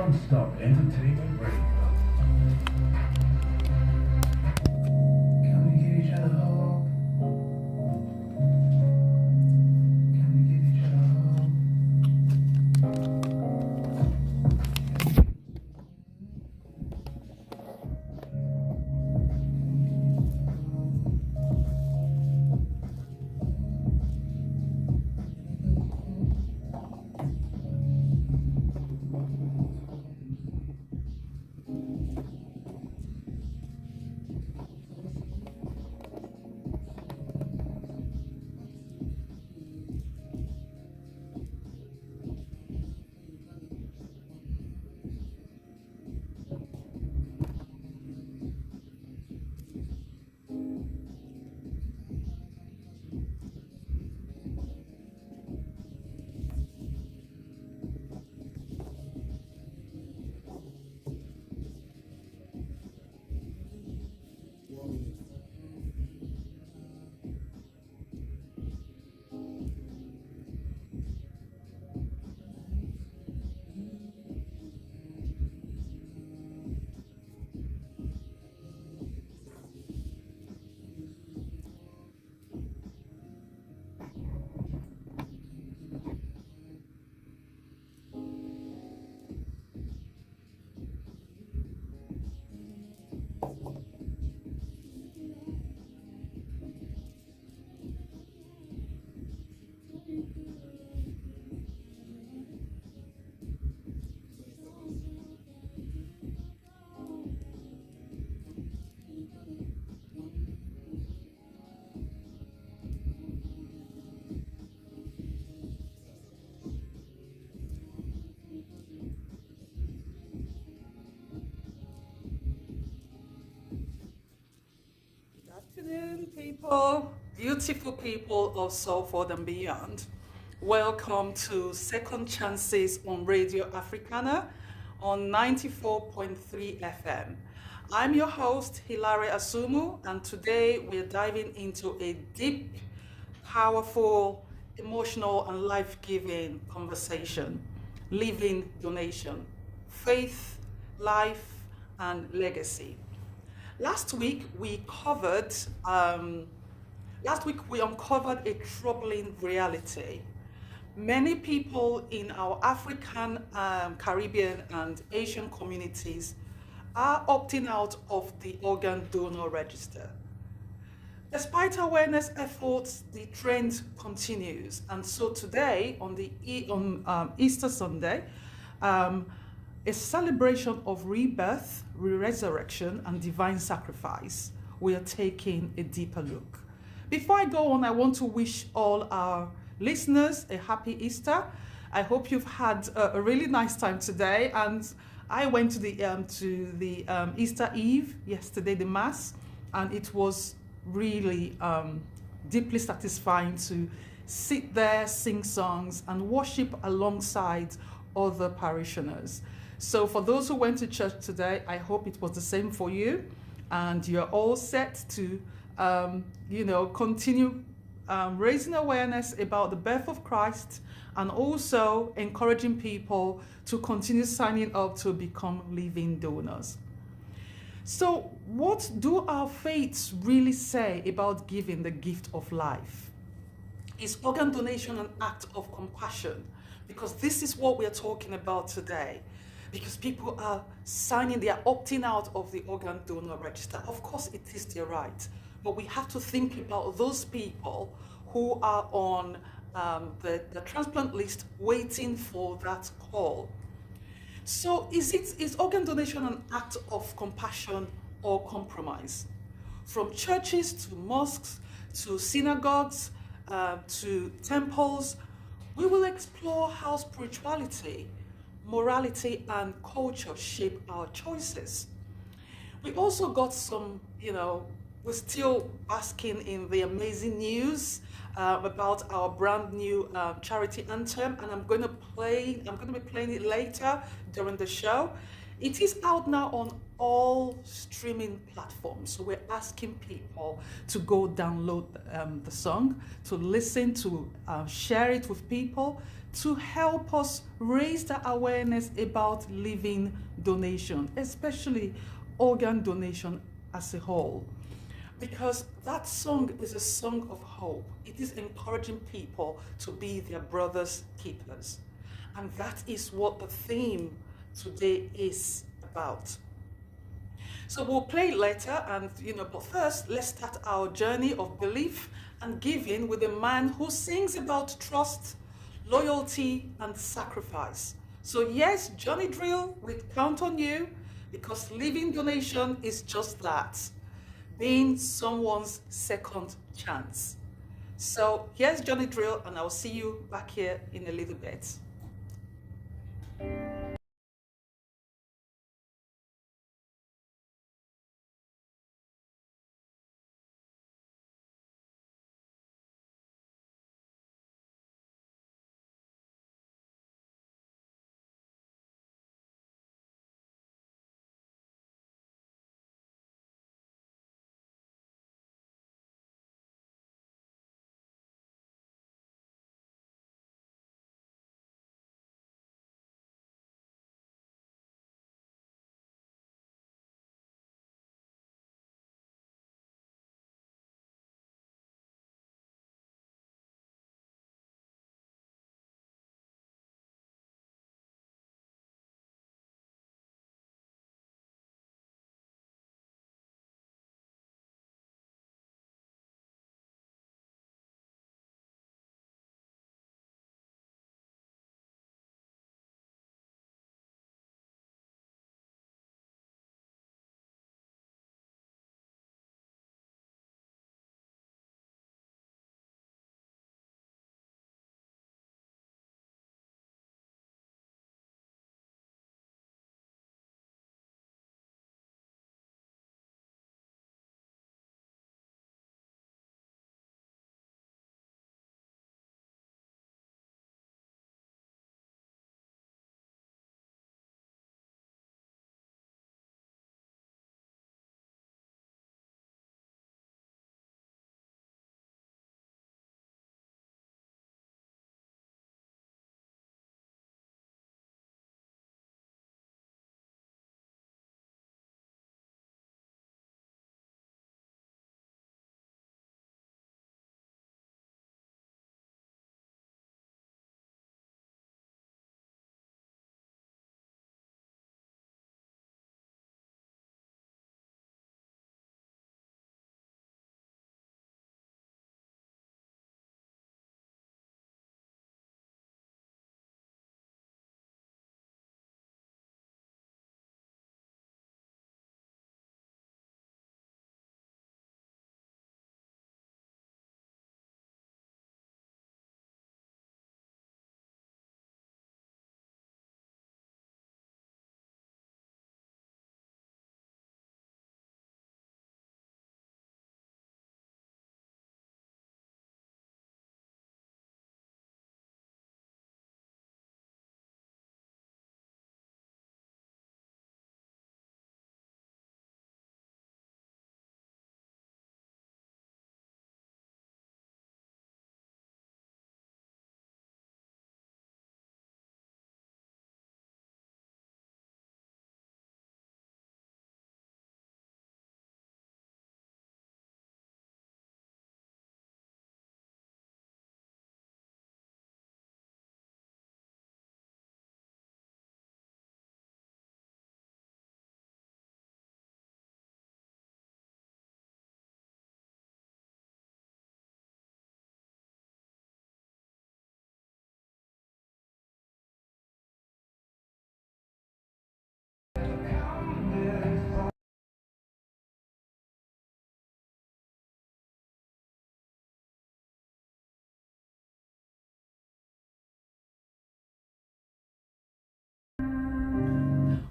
Non-stop entertainment radio. Can we give each other hope? Can we give each other hope? Afternoon, people, beautiful people of Salford and beyond. Welcome to Second Chances on Radio Africana on 94.3 FM. I'm your host, Hilary Asumu, and today we're diving into a deep, powerful, emotional, and life giving conversation: living donation, faith, life, and legacy. Last week we covered. Last week we uncovered a troubling reality. Many people in our African, Caribbean, and Asian communities are opting out of the organ donor register. Despite awareness efforts, the trend continues, and so today, on Easter Sunday, um, a celebration of rebirth, resurrection, and divine sacrifice, we are taking a deeper look. Before I go on, I want to wish all our listeners a happy Easter. I hope you've had a really nice time today. And I went to the Easter Eve yesterday, the Mass, and it was really deeply satisfying to sit there, sing songs, and worship alongside other parishioners. So for those who went to church today, I hope it was the same for you, and you're all set to, continue raising awareness about the birth of Christ, and also encouraging people to continue signing up to become living donors. So what do our faiths really say about giving the gift of life? Is organ donation an act of compassion? Because this is what we're talking about today. Because people are they are opting out of the organ donor register. Of course, it is their right, but we have to think about those people who are on the transplant list waiting for that call. So is organ donation an act of compassion or compromise? From churches to mosques to synagogues to temples, we will explore how spirituality, morality, and culture shape our choices. We also got some, we're still basking in the amazing news about our brand new charity anthem, and I'm going to be playing it later during the show. It is out now on all streaming platforms. So we're asking people to go download the song, to listen, to share it with people, to help us raise the awareness about living donation, especially organ donation as a whole. Because that song is a song of hope. It is encouraging people to be their brother's keepers. And that is what the theme today is about. So we'll play it later, and but first, let's start our journey of belief and giving with a man who sings about trust, loyalty, and sacrifice. So yes, Johnny Drill, we count on you, because living donation is just that, being someone's second chance. So here's Johnny Drill, and I'll see you back here in a little bit.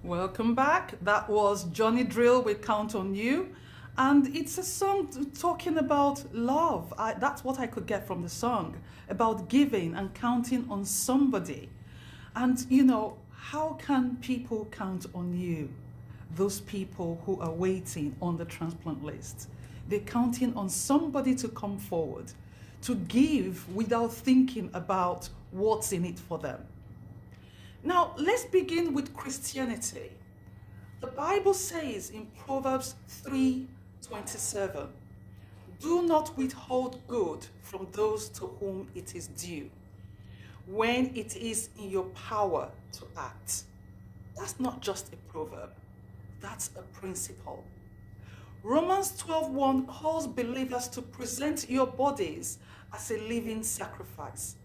Welcome back. That was Johnny Drill with Count on You. And it's a song talking about love. That's what I could get from the song, about giving and counting on somebody. And how can people count on you? Those people who are waiting on the transplant list. They're counting on somebody to come forward, to give without thinking about what's in it for them. Now, let's begin with Christianity. The Bible says in Proverbs 3:27, do not withhold good from those to whom it is due, when it is in your power to act. That's not just a proverb, that's a principle. Romans 12:1 calls believers to present your bodies as a living sacrifice.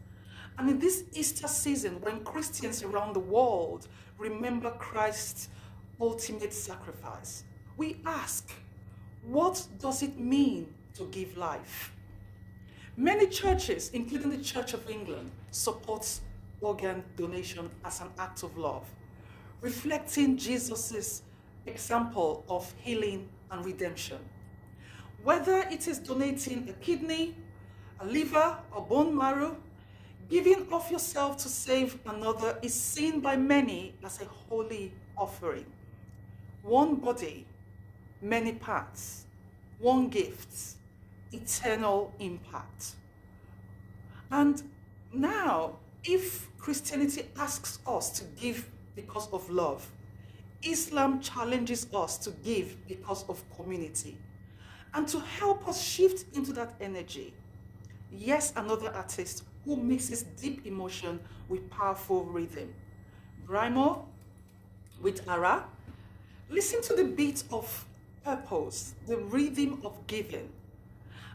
And in this Easter season, when Christians around the world remember Christ's ultimate sacrifice, we ask, what does it mean to give life? Many churches, including the Church of England, support organ donation as an act of love, reflecting Jesus' example of healing and redemption. Whether it is donating a kidney, a liver, or bone marrow, giving of yourself to save another is seen by many as a holy offering. One body, many parts, one gift, eternal impact. And now, if Christianity asks us to give because of love, Islam challenges us to give because of community. And to help us shift into that energy, yes, another artist who mixes deep emotion with powerful rhythm. Brimo with Ara. Listen to the beat of purpose, the rhythm of giving,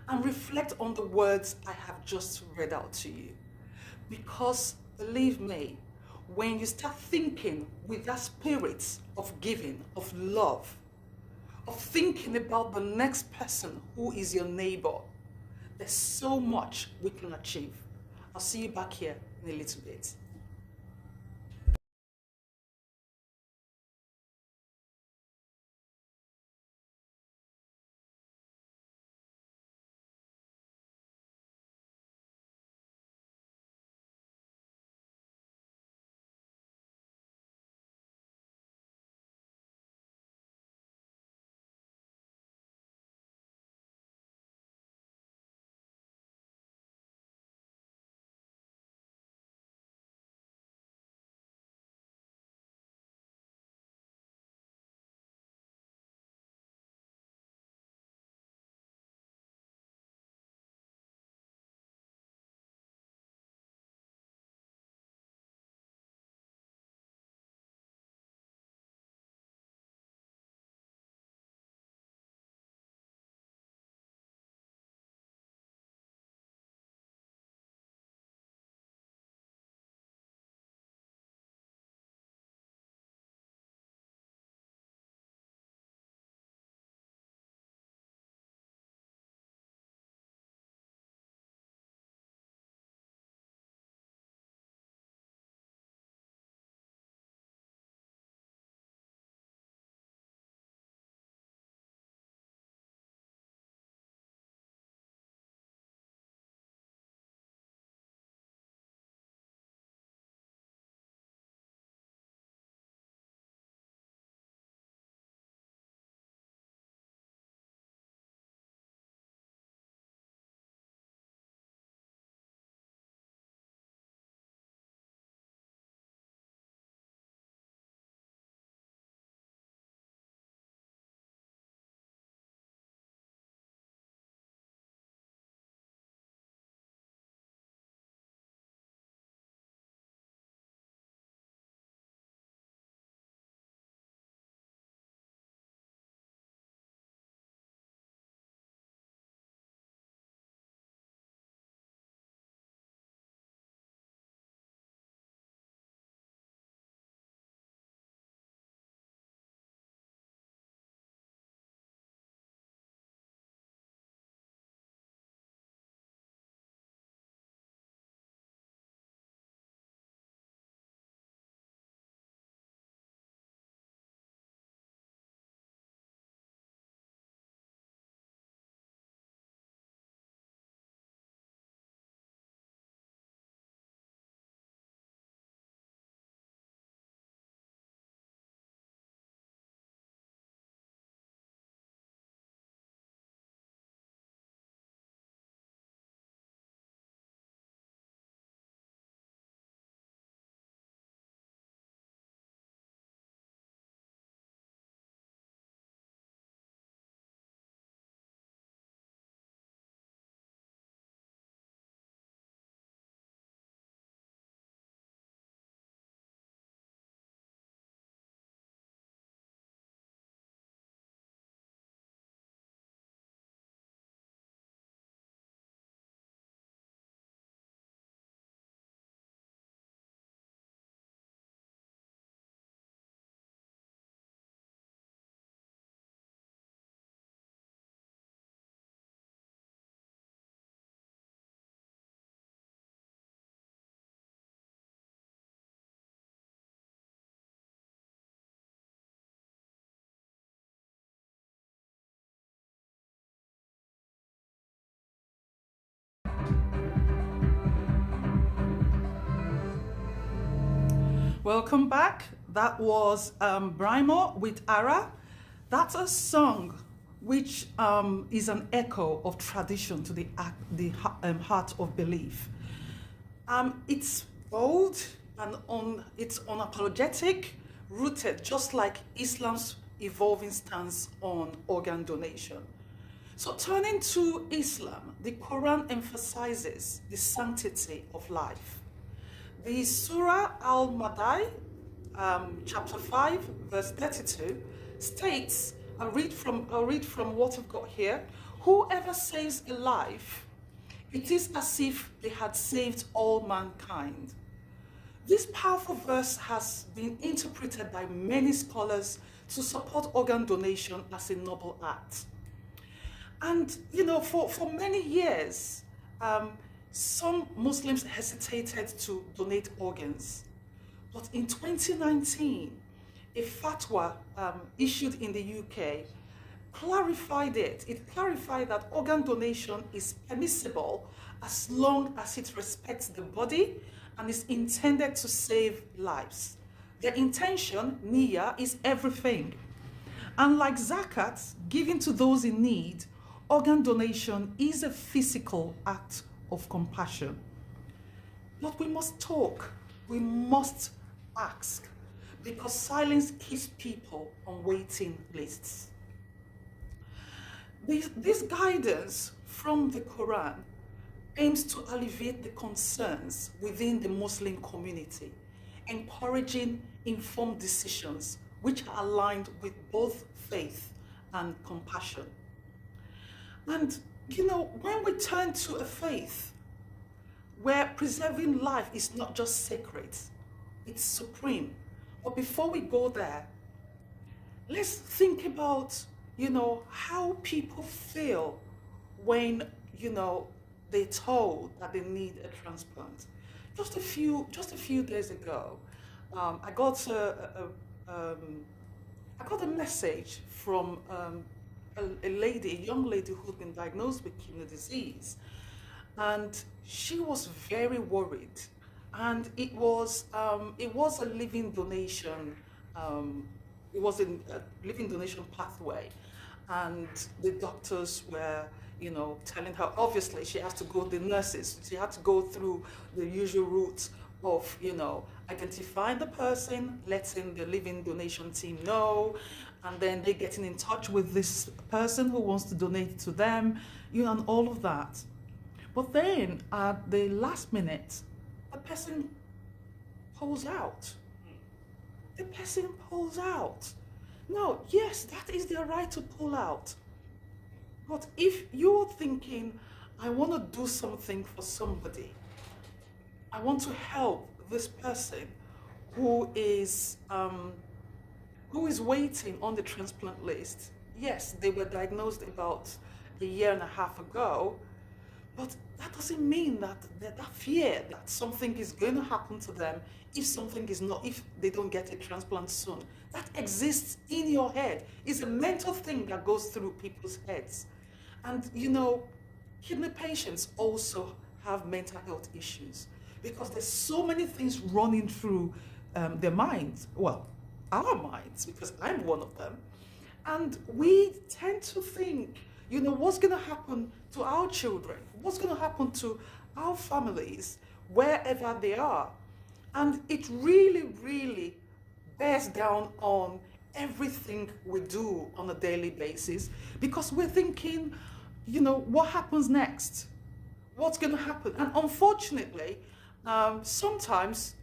and reflect on the words I have just read out to you. Because believe me, when you start thinking with that spirit of giving, of love, of thinking about the next person who is your neighbor, there's so much we can achieve. I'll see you back here in a little bit. Welcome back. That was Brimo with Ara. That's a song which is an echo of tradition to heart of belief. It's bold and it's unapologetic, rooted just like Islam's evolving stance on organ donation. So turning to Islam, the Quran emphasizes the sanctity of life. The Surah Al-Madai, chapter 5, verse 32, states, I'll read from what we've got here, whoever saves a life, it is as if they had saved all mankind. This powerful verse has been interpreted by many scholars to support organ donation as a noble act. And, for many years, some Muslims hesitated to donate organs. But in 2019, a fatwa issued in the UK clarified it. It clarified that organ donation is permissible as long as it respects the body and is intended to save lives. The intention, niyyah, is everything. And like zakat, giving to those in need, organ donation is a physical act of compassion. But we must talk, we must ask, because silence keeps people on waiting lists. This guidance from the Quran aims to alleviate the concerns within the Muslim community, encouraging informed decisions which are aligned with both faith and compassion. And, when we turn to a faith where preserving life is not just sacred, it's supreme. But before we go there, let's think about, how people feel when, they're told that they need a transplant. Just a few days ago, I got a message from a young lady who'd been diagnosed with kidney disease, and she was very worried. And it was a living donation. It was a living donation pathway, and the doctors were, telling her, obviously she has to go, the nurses, she had to go through the usual route of, identifying the person, letting the living donation team know, and then they getting in touch with this person who wants to donate to them, and all of that. But then at the last minute, a person pulls out. The person pulls out. Now, yes, that is their right to pull out. But if you're thinking, I want to do something for somebody, I want to help this person who is waiting on the transplant list. Yes, they were diagnosed about a year and a half ago, but that doesn't mean that fear that something is going to happen to them if they don't get a transplant soon. That exists in your head. It's a mental thing that goes through people's heads. And kidney patients also have mental health issues because there's so many things running through their minds. Well, our minds, because I'm one of them. And we tend to think, what's going to happen to our children? What's going to happen to our families, wherever they are? And it really, really bears down on everything we do on a daily basis, because we're thinking, what happens next? What's going to happen? And unfortunately, sometimes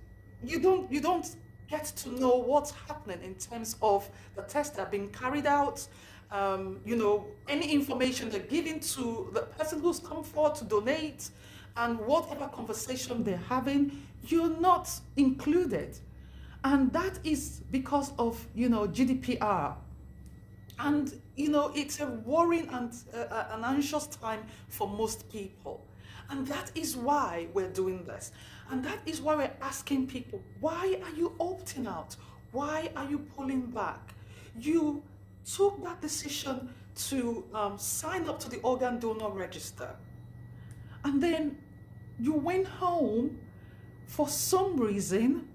you don't get to know what's happening in terms of the tests that are being carried out. Any information they're giving to the person who's come forward to donate, and whatever conversation they're having, you're not included. And that is because of, GDPR. And, it's a worrying and an anxious time for most people. And that is why we're doing this. And that is why we're asking people, why are you opting out? Why are you pulling back? You took that decision to sign up to the organ donor register. And then you went home for some reason,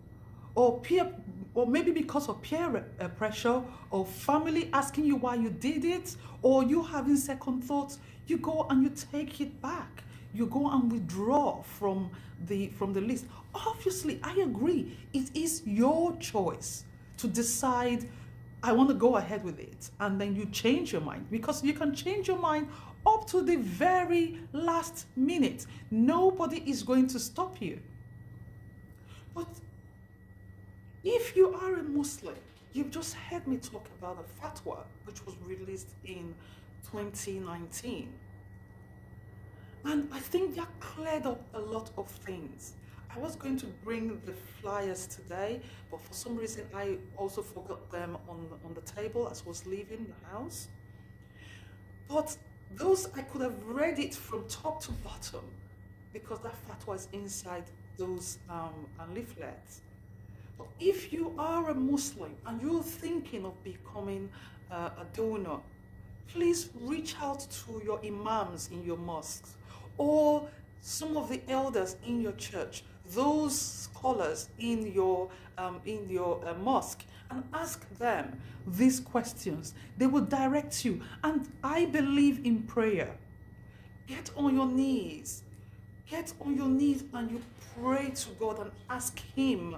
or peer, or maybe because of peer pressure, or family asking you why you did it, or you having second thoughts, you go and you take it back. You go and withdraw from the list. Obviously, I agree. It is your choice to decide I want to go ahead with it, and then you change your mind, because you can change your mind up to the very last minute. Nobody is going to stop you. But if you are a Muslim, you've just heard me talk about a fatwa which was released in 2019. And I think that cleared up a lot of things. I was going to bring the flyers today, but for some reason I also forgot them on the table as I was leaving the house. But those, I could have read it from top to bottom, because that fatwa is inside those leaflets. But if you are a Muslim and you're thinking of becoming a donor, please reach out to your imams in your mosques, or some of the elders in your church, those scholars in your mosque, and ask them these questions. They will direct you. And I believe in prayer. Get on your knees. Get on your knees and you pray to God and ask Him.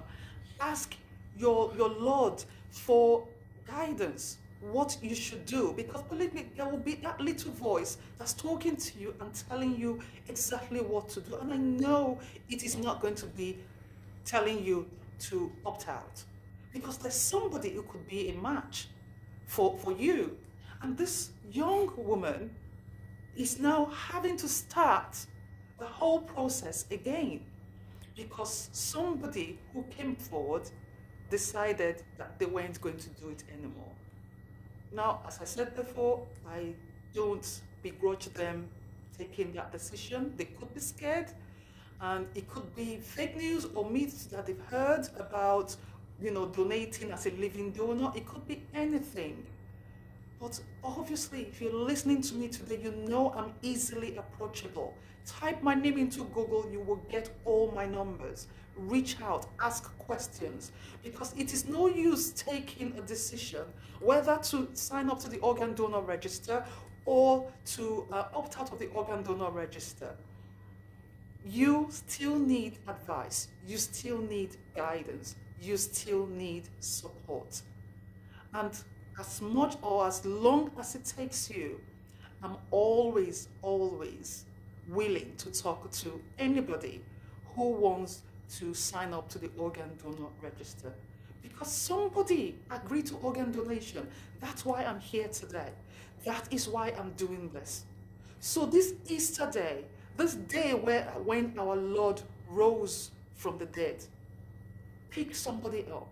Ask your Lord for guidance, what you should do. Because believe me, there will be that little voice that's talking to you and telling you exactly what to do. And I know it is not going to be telling you to opt out, because there's somebody who could be a match for you. And this young woman is now having to start the whole process again, because somebody who came forward decided that they weren't going to do it anymore. Now, as I said before, I don't begrudge them taking that decision. They could be scared, and it could be fake news or myths that they've heard about, donating as a living donor. It could be anything. But obviously, if you're listening to me today, you know I'm easily approachable. Type my name into Google, you will get all my numbers. Reach out, ask questions, because it is no use taking a decision whether to sign up to the organ donor register or to opt out of the organ donor register. You still need advice, you still need guidance, you still need support. And as much or as long as it takes you, I'm always, always willing to talk to anybody who wants to sign up to the organ donor register. Because somebody agreed to organ donation. That's why I'm here today. That is why I'm doing this. So this Easter day, this day when our Lord rose from the dead, pick somebody up.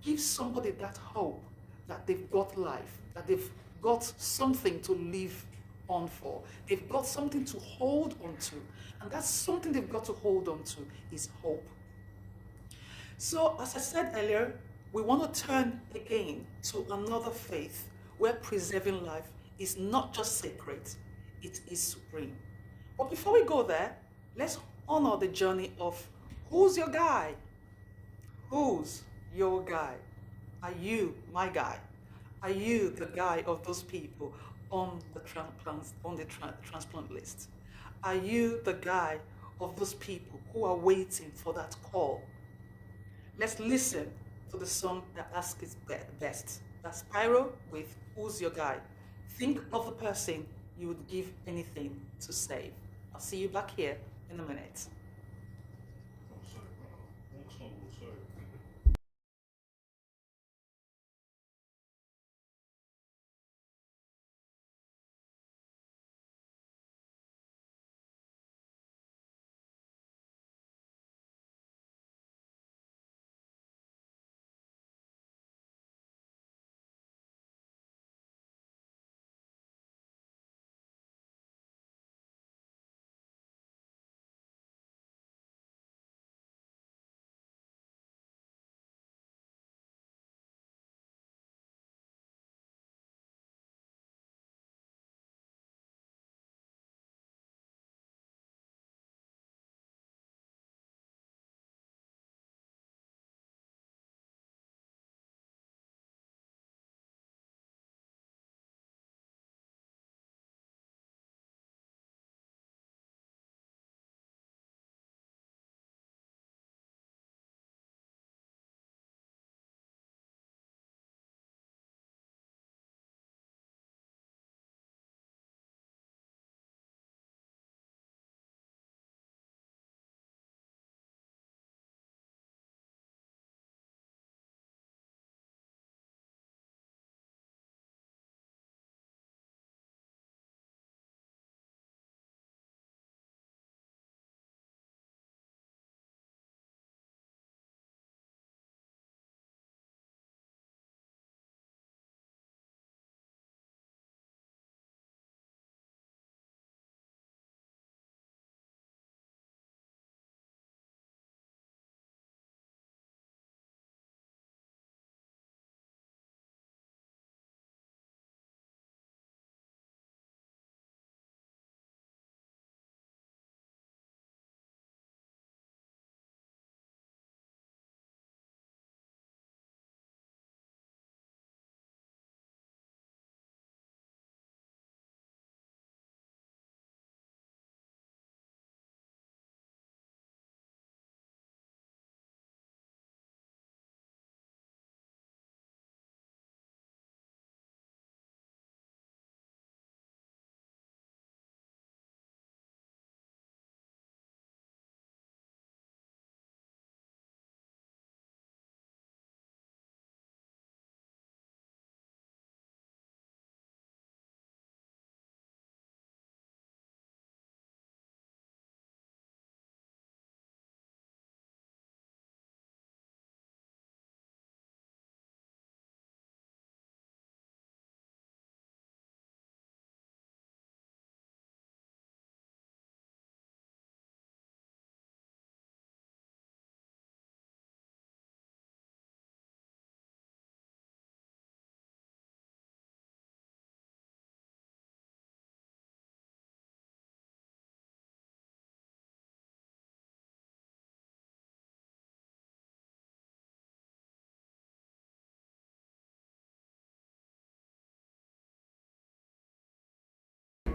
Give somebody that hope that they've got life, that they've got something to live on for. They've got something to hold on to. And that's something they've got to hold on to is hope. So, as I said earlier, we want to turn again to another faith where preserving life is not just sacred, it is supreme. But before we go there, let's honor the journey of who's your guy? Who's your guy? Are you my guy? Are you the guy of those people on the transplant list? Are you the guy of those people who are waiting for that call? Let's listen to the song that asks it best. That's Pyro with Who's Your Guy? Think of the person you would give anything to save. I'll see you back here in a minute.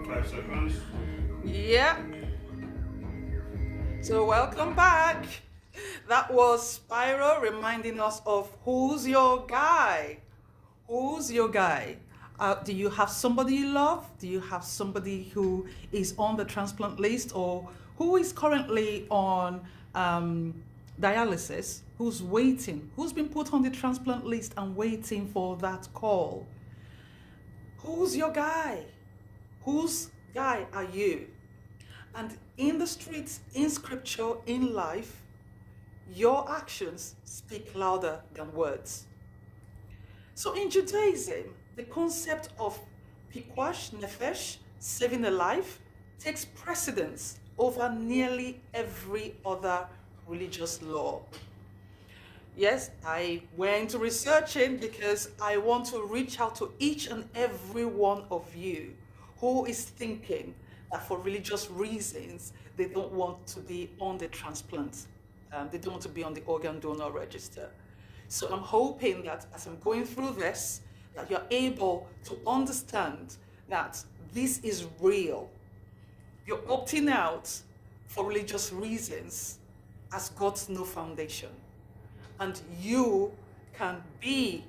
5 seconds. Yeah. So welcome back. That was Spyro reminding us of who's your guy? Who's your guy? Do you have somebody you love? Do you have somebody who is on the transplant list or who is currently on dialysis? Who's waiting? Who's been put on the transplant list and waiting for that call? Who's your guy? Whose guy are you? And in the streets, in scripture, in life, your actions speak louder than words. So in Judaism, the concept of pikwash nefesh, saving a life, takes precedence over nearly every other religious law. Yes, I went researching because I want to reach out to each and every one of you who is thinking that for religious reasons they don't want to be on the transplant, they don't want to be on the organ donor register. So I'm hoping that as I'm going through this, that you're able to understand that this is real. You're opting out for religious reasons has got no foundation. And you can be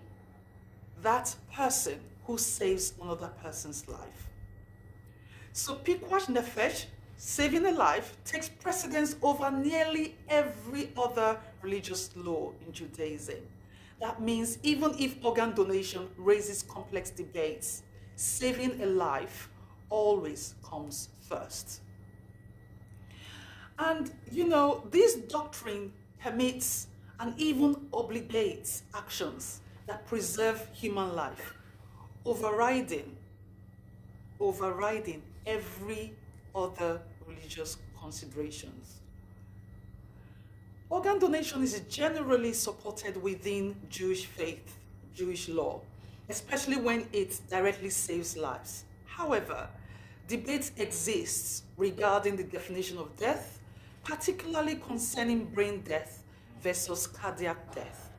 that person who saves another person's life. So Pikwash Nefesh, saving a life, takes precedence over nearly every other religious law in Judaism. That means even if organ donation raises complex debates, saving a life always comes first. And you know, this doctrine permits and even obligates actions that preserve human life, overriding every other religious considerations. Organ donation is generally supported within Jewish faith, Jewish law, especially when it directly saves lives. However, debate exists regarding the definition of death, particularly concerning brain death versus cardiac death.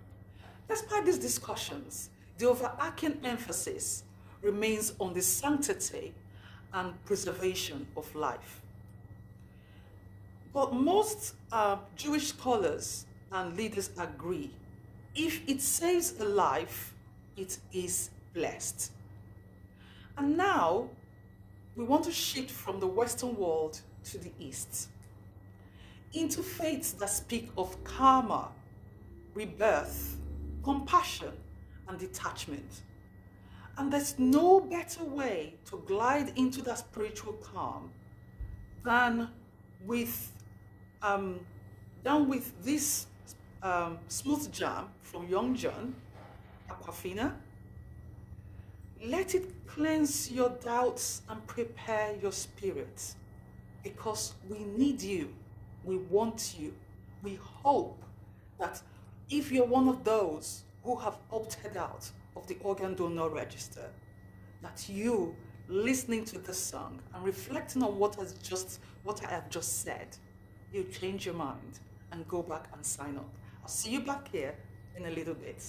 Despite these discussions, the overarching emphasis remains on the sanctity and preservation of life. But most Jewish scholars and leaders agree, if it saves a life, it is blessed. And now, we want to shift from the Western world to the East, into faiths that speak of karma, rebirth, compassion, and detachment. And there's no better way to glide into that spiritual calm than with this smooth jam from Young John, Aquafina. Let it cleanse your doubts and prepare your spirit, because we need you, we want you, we hope that if you're one of those who have opted out of the organ donor register, that you, listening to this song and reflecting on what I have just said, you change your mind and go back and sign up. I'll see you back here in a little bit.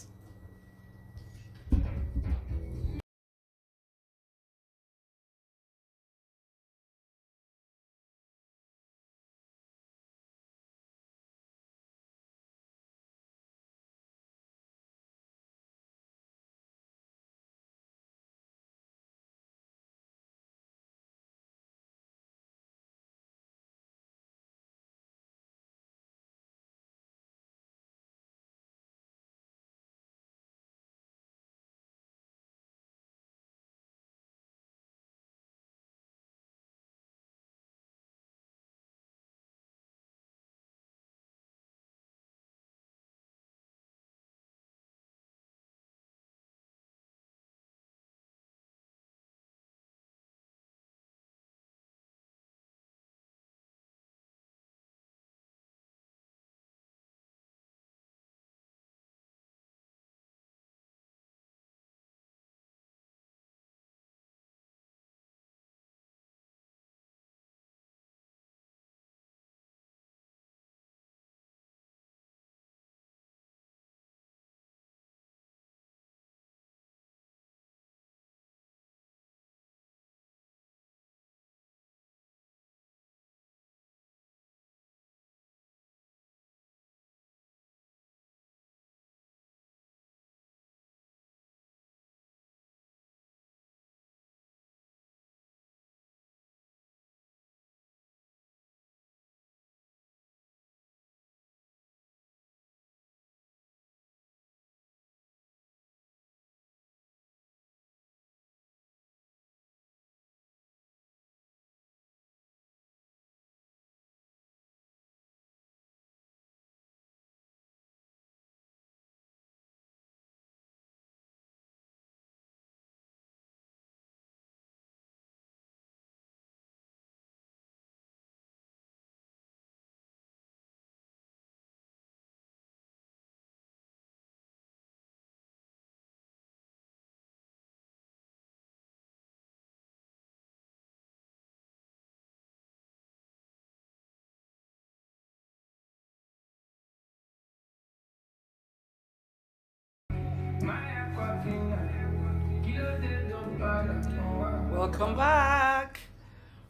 Welcome back.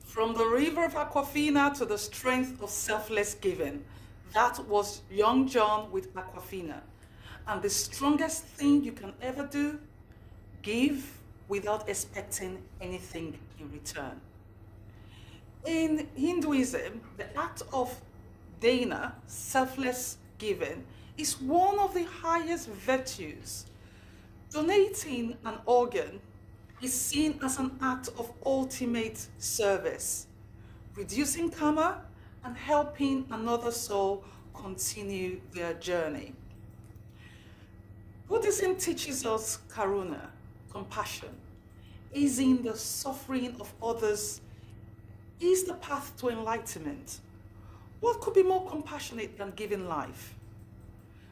From the river of Aquafina to the strength of selfless giving. That was Young John with Aquafina. And the strongest thing you can ever do, give without expecting anything in return. In Hinduism, the act of dana, selfless giving, is one of the highest virtues. Donating an organ is seen as an act of ultimate service, reducing karma and helping another soul continue their journey. Buddhism teaches us karuna, compassion, easing the suffering of others is the path to enlightenment. What could be more compassionate than giving life?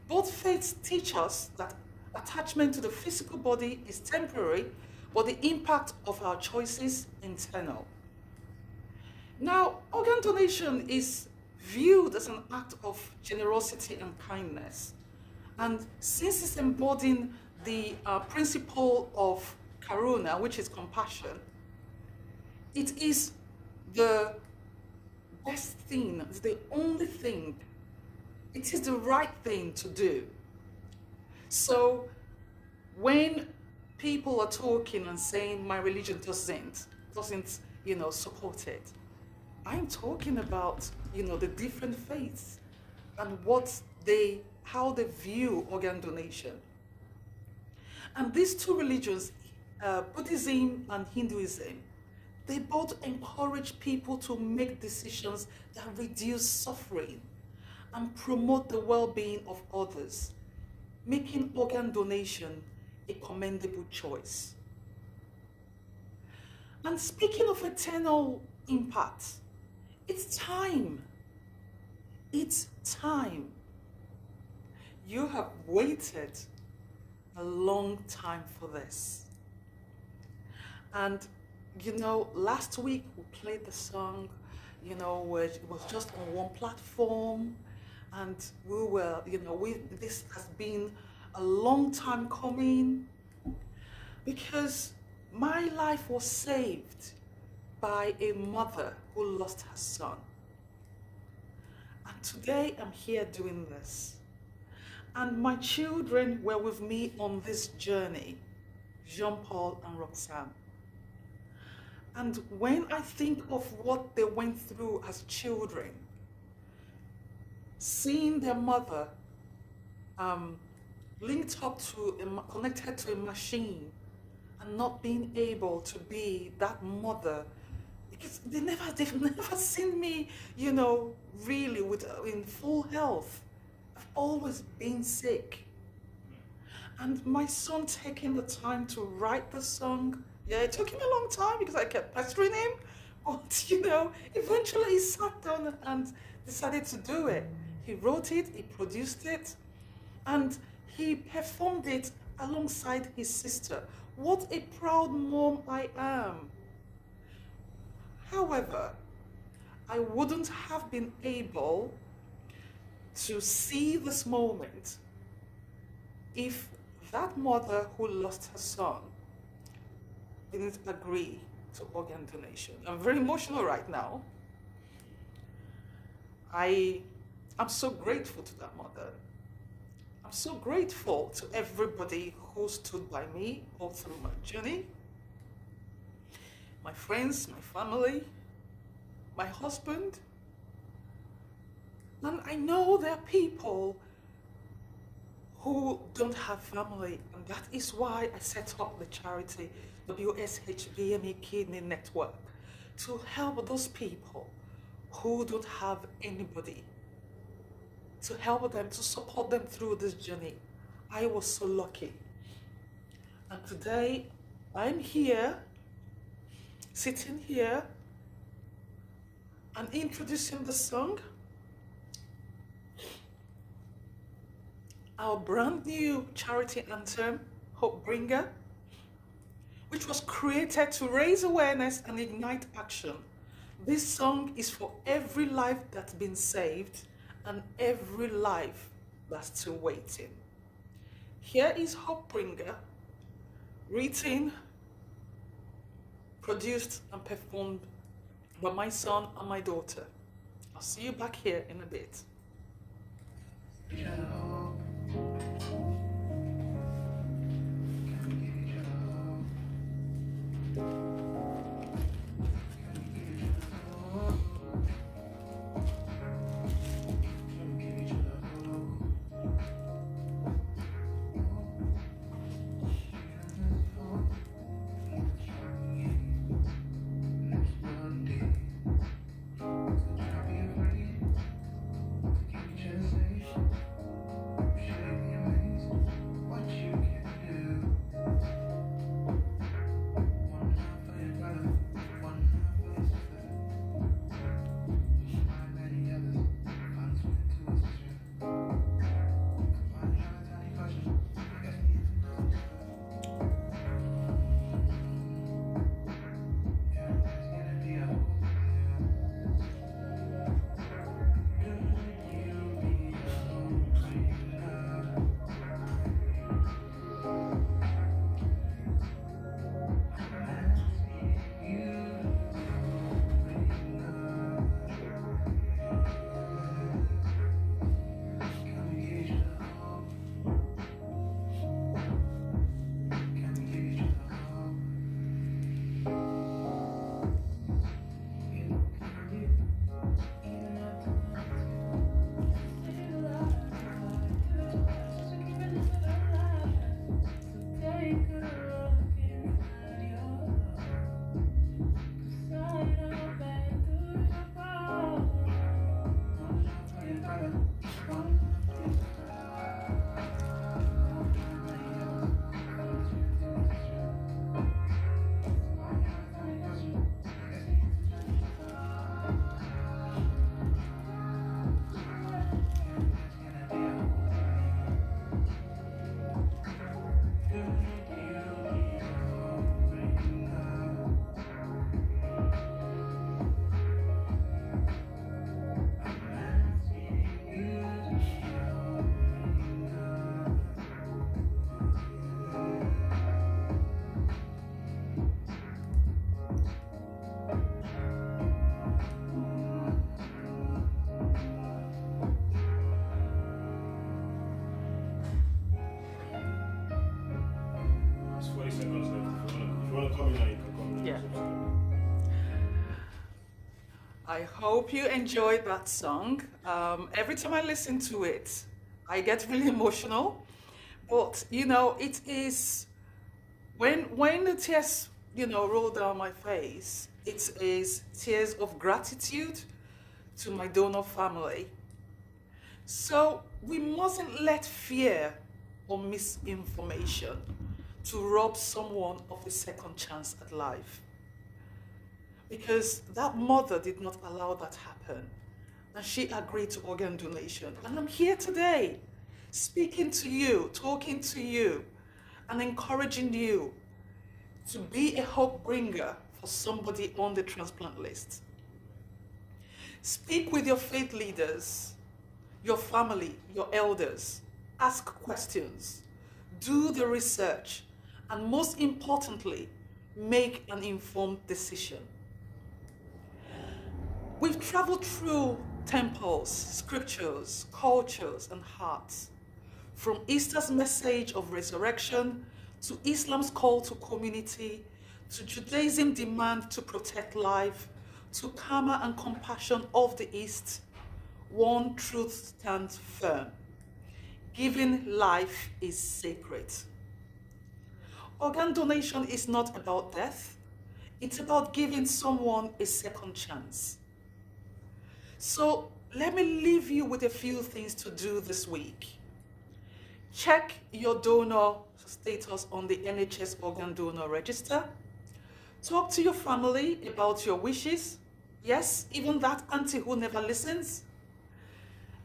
Both faiths teach us that attachment to the physical body is temporary, but the impact of our choices internal. Now, organ donation is viewed as an act of generosity and kindness. And since it's embodying the principle of karuna, which is compassion, it is the best thing, it's the only thing, it is the right thing to do. So when people are talking and saying my religion doesn't support it, I'm talking about, the different faiths and how they view organ donation. And these two religions, Buddhism and Hinduism, they both encourage people to make decisions that reduce suffering and promote the well-being of others, making organ donation a commendable choice. And speaking of eternal impact, it's time. It's time. You have waited a long time for this. And last week we played the song, where it was just on one platform, and we were, this has been a long time coming, because my life was saved by a mother who lost her son. And today I'm here doing this. And my children were with me on this journey, Jean-Paul and Roxanne. And when I think of what they went through as children, seeing their mother connected to a machine and not being able to be that mother, because they've never seen me, really in full health. I've always been sick. And my son taking the time to write the song, it took him a long time because I kept pestering him. But, eventually he sat down and decided to do it. He wrote it, he produced it, and he performed it alongside his sister. What a proud mom I am. However, I wouldn't have been able to see this moment if that mother who lost her son didn't agree to organ donation. I'm very emotional right now. I'm so grateful to that mother. I'm so grateful to everybody who stood by me all through my journey. My friends, my family, my husband. And I know there are people who don't have family, and that is why I set up the charity WSHBME Kidney Network, to help those people who don't have anybody, to help them, to support them through this journey. I was so lucky. And today I'm here, sitting here and introducing the song, our brand new charity anthem, Hope Bringer, which was created to raise awareness and ignite action. This song is for every life that's been saved and every life that's still waiting. Here is Hope Bringer, written produced and performed by my son and my daughter. I'll see you back here in a bit. each other hope? Can we give each other hope? Can we give each other hope? Can we give each other hope? Next Monday, could you be afraid to keep each other safe? Should I be amazed what you can do? One half for your brother, one half for your sister. Despite many others, found something to us to share. Combine each other tiny questions, guess the infinite. Yeah, there's gonna be a hole there. Could you be a home bringer? I'm asking you to bring her. Can we give each other hope? Can we give each other hope? Even after still alive, just keeping each other alive. So take a look inside your heart. Decide how bad do you fall? One love for your brother, one love for your sister. Many others, found something to us to share. Combine your tiny questions, guess the infinite. There's gonna be a hole there. Could you be a home bringer? I'm asking you to be a home bringer. It's 40 seconds left. If you wanna come in now, you can come in. Yeah. I hope you enjoyed that song. Every time I listen to it, I get really emotional. But you know, it is when the tears, roll down my face, it is tears of gratitude to my donor family. So we mustn't let fear or misinformation to rob someone of a second chance at life. Because that mother did not allow that happen. And she agreed to organ donation. And I'm here today, speaking to you, talking to you, and encouraging you to be a hope bringer for somebody on the transplant list. Speak with your faith leaders, your family, your elders. Ask questions. Do the research. And most importantly, make an informed decision. We've traveled through temples, scriptures, cultures, and hearts. From Easter's message of resurrection, to Islam's call to community, to Judaism's demand to protect life, to karma and compassion of the East, one truth stands firm. Giving life is sacred. Organ donation is not about death. It's about giving someone a second chance. So let me leave you with a few things to do this week. Check your donor status on the NHS Organ Donor Register. Talk to your family about your wishes. Yes, even that auntie who never listens.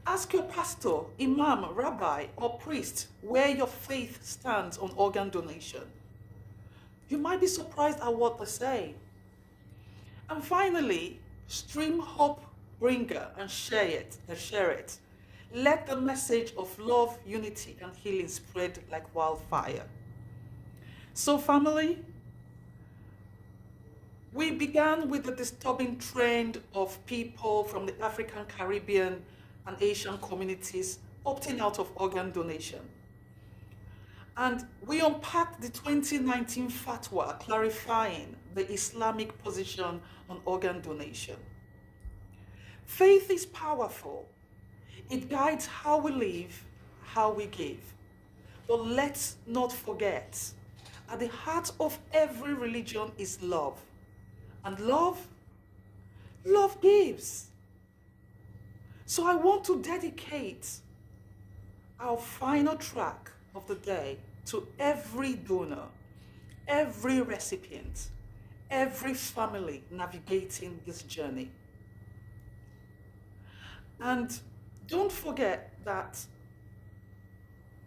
Ask your pastor, imam, rabbi, or priest where your faith stands on organ donation. You might be surprised at what they say. And finally, stream Hope Bringer and share it. Let the message of love, unity, and healing spread like wildfire. So family, We began with the disturbing trend of people from the African, Caribbean, and Asian communities opting out of organ donation. And we unpacked the 2019 fatwa clarifying the Islamic position on organ donation. Faith is powerful. It guides how we live, how we give. But let's not forget, at the heart of every religion is love. And love gives. So I want to dedicate our final track of the day to every donor, every recipient, every family navigating this journey. And don't forget that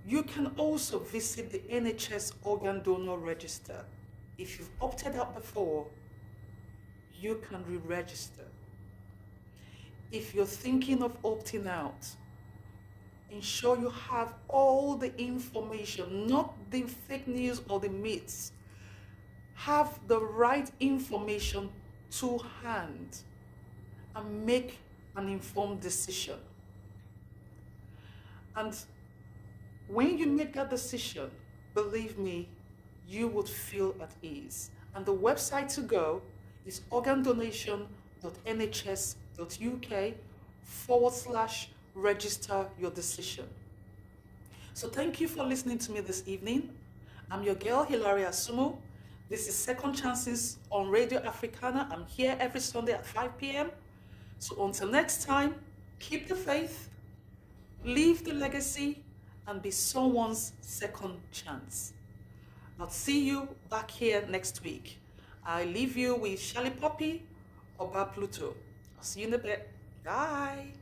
you can also visit the NHS Organ Donor Register. If you've opted out before, you can re-register. If you're thinking of opting out, ensure you have all the information, not the fake news or the myths. Have the right information to hand and make an informed decision. And when you make that decision, believe me, you would feel at ease. And the website to go is organdonation.nhs.uk/register your decision. So thank you for listening to me this evening. I'm your girl, Hilaria Sumo. This is Second Chances on Radio Africana. I'm here every Sunday at 5 p.m. So until next time, keep the faith, leave the legacy, and be someone's second chance. I'll see you back here next week. I leave you with Shally Poppy or Bar Pluto. I'll see you in a bit. Bye.